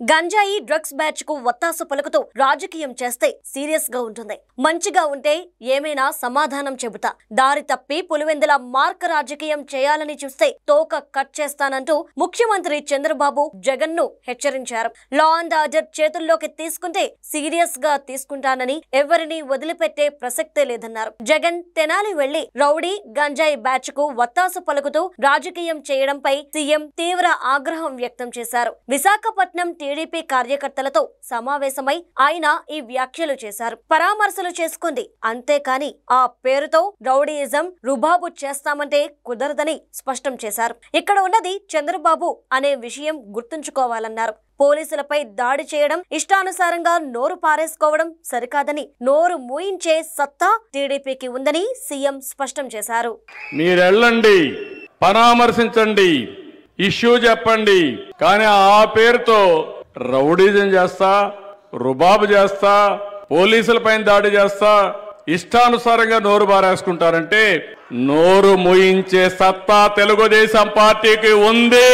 గంజాయి drugs batch కు వత్తాసు పలుకుతూ రాజకీయం చేస్తే సీరియస్ గా ఉంటుంది. మంచిగా ఉంటే ఏమైనా సమాధానం చెబుతా, దారి తప్పి పులివెందుల మార్క రాజకీయం చేయాలని చూస్తే తోక కట్ చేస్తానంటూ ముఖ్యమంత్రి చంద్రబాబు జగన్ ను హెచ్చరించారు. లా అండ్ ఆర్డర్ చేతుల్లోకి తీసుకుంటే సీరియస్ గా తీసుకుంటానని, ఎవరిని వదిలిపెట్టే ప్రసక్తే లేదన్నారు. జగన్ తెనాలి వెళ్లి రౌడీ గంజాయి బ్యాచ్ కు వత్తాసు పలుకుతూ రాజకీయం చేయడంపై సీఎం తీవ్ర ఆగ్రహం వ్యక్తం చేశారు. విశాఖపట్నం టీడీపీ కార్యకర్తలతో సమావేశమై ఆయన ఈ వ్యాఖ్యలు చేశారు. పరామర్శలు చేసుకుంది, అంతేకాని ఆ పేరుతో రౌడీయిజం రుబాబు చేస్తామంటే కుదరదని స్పష్టం చేశారు. ఇక్కడ ఉన్నది చంద్రబాబు అనే విషయం గుర్తుంచుకోవాలన్నారు. పోలీసులపై దాడి చేయడం, ఇష్టానుసారంగా నోరు పారేసుకోవడం సరికాదని, నోరు మూయించే సత్తా టీడీపీకి ఉందని సీఎం స్పష్టం చేశారు. మీరెళ్ళండి, పరామర్శించండి, ఇష్యూ చెప్పండి, కానీ ఆ పేరుతో రౌడీజం చేస్తా, రుబాబు చేస్తా, పోలీసులపైన దాడి చేస్తా, ఇష్టానుసారంగా నోరు బారేసుకుంటారంటే నోరు మూయించే సత్తా తెలుగుదేశం పార్టీకి ఉంది.